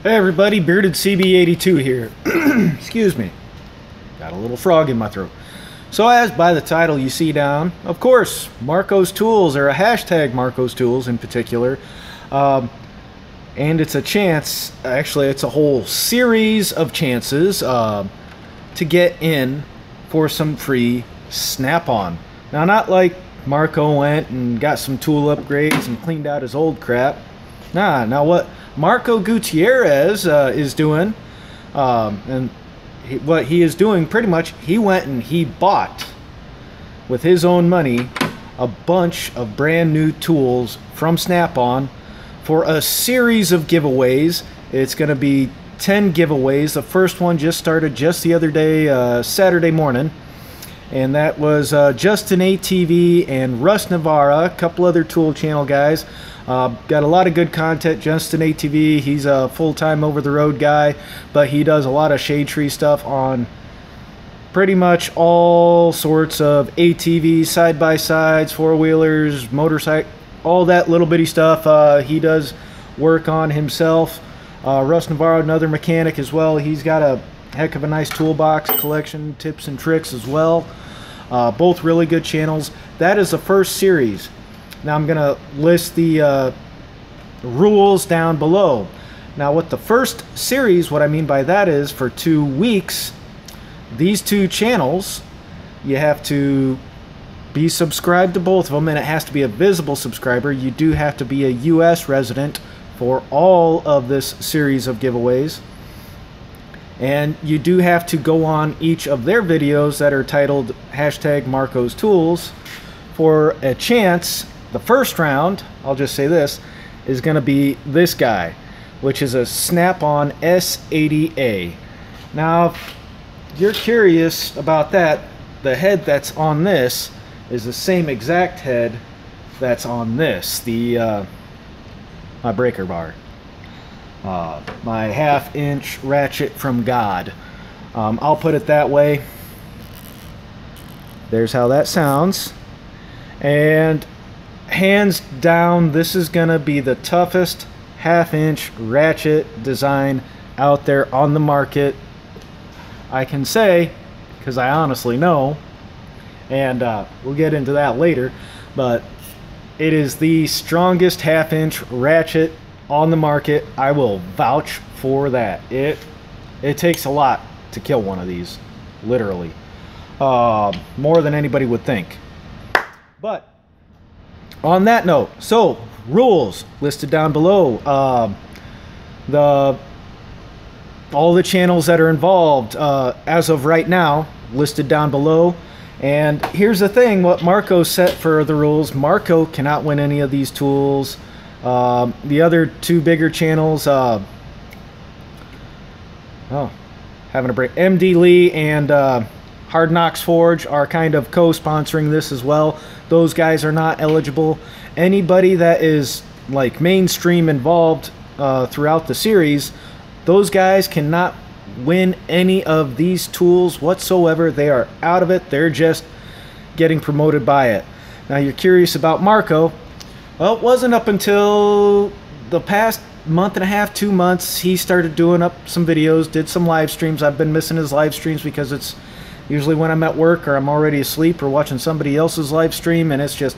Hey everybody, Bearded CB82 here. Excuse me. Got a little frog in my throat. So as by the title you see down, of course, Marco's Tools, or a hashtag Marco's Tools in particular. And it's a chance, actually it's a whole series of chances to get in for some free Snap-on. Now not like Marco went and got some tool upgrades and cleaned out his old crap. Nah, now what Marco Gutierrez is doing, what he is doing pretty much, he went and he bought with his own money a bunch of brand new tools from Snap-on for a series of giveaways. It's going to be 10 giveaways. The first one just started just the other day, Saturday morning, and that was JustinATV and Russ Navarra, a couple other tool channel guys. Got a lot of good content. JustinATV, he's a full-time over-the-road guy, but he does a lot of shade tree stuff on pretty much all sorts of ATVs, side-by-sides, four-wheelers, motorcycle, all that little bitty stuff he does work on himself. Russ Navarro, another mechanic as well. He's got a heck of a nice toolbox collection, tips and tricks as well. Both really good channels. That is the first series. Now I'm going to list the rules down below. Now with the first series, what I mean by that is for 2 weeks, these two channels, you have to be subscribed to both of them, and it has to be a visible subscriber. You do have to be a US resident for all of this series of giveaways. And you do have to go on each of their videos that are titled hashtag Marco's Tools for a chance. The first round, I'll just say this, is going to be this guy, which is a Snap-on S80A. Now, if you're curious about that, the head that's on this is the same exact head that's on this, the my breaker bar. My half-inch ratchet from God. I'll put it that way. There's how that sounds. And hands down, this is gonna be the toughest half-inch ratchet design out there on the market. I can say, because I honestly know, and we'll get into that later, but it is the strongest half-inch ratchet on the market. I will vouch for that. It takes a lot to kill one of these, literally, more than anybody would think. But on that note, so rules listed down below. All the channels that are involved as of right now listed down below. And here's the thing, what Marco set for the rules: Marco cannot win any of these tools. The other two bigger channels, having a break, MD Lee and Hard Knocks Forge are kind of co-sponsoring this as well. Those guys are not eligible. Anybody that is like mainstream involved throughout the series, those guys cannot win any of these tools whatsoever. They are out of it. They're just getting promoted by it. Now you're curious about Marco. Well, it wasn't up until the past month and a half, 2 months, he started doing up some videos, did some live streams. I've been missing his live streams because it's usually when I'm at work or I'm already asleep or watching somebody else's live stream, and it's just...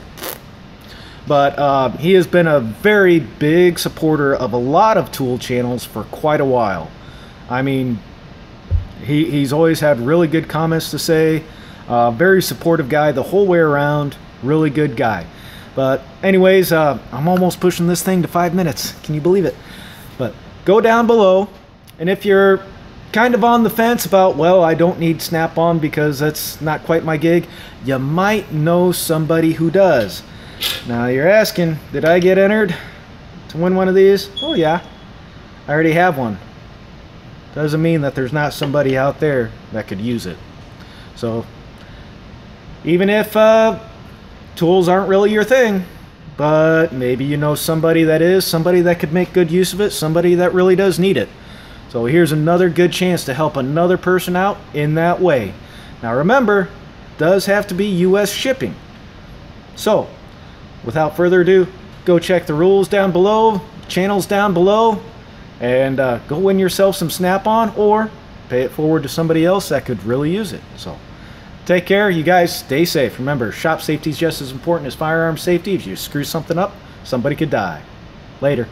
But he has been a very big supporter of a lot of tool channels for quite a while. I mean, he's always had really good comments to say. Very supportive guy the whole way around. Really good guy. But anyways, I'm almost pushing this thing to 5 minutes. Can you believe it? But go down below, and if you're kind of on the fence about, well, I don't need Snap-on because that's not quite my gig, you might know somebody who does. Now you're asking, did I get entered to win one of these? Oh yeah, I already have one. Doesn't mean that there's not somebody out there that could use it. So even if tools aren't really your thing, but maybe you know somebody that is, somebody that could make good use of it, somebody that really does need it. So here's another good chance to help another person out in that way. Now remember, it does have to be US shipping. So without further ado, go check the rules down below, channels down below, and go win yourself some Snap-on, or pay it forward to somebody else that could really use it. So take care, you guys. Stay safe. Remember, shop safety is just as important as firearm safety. If you screw something up, somebody could die. Later.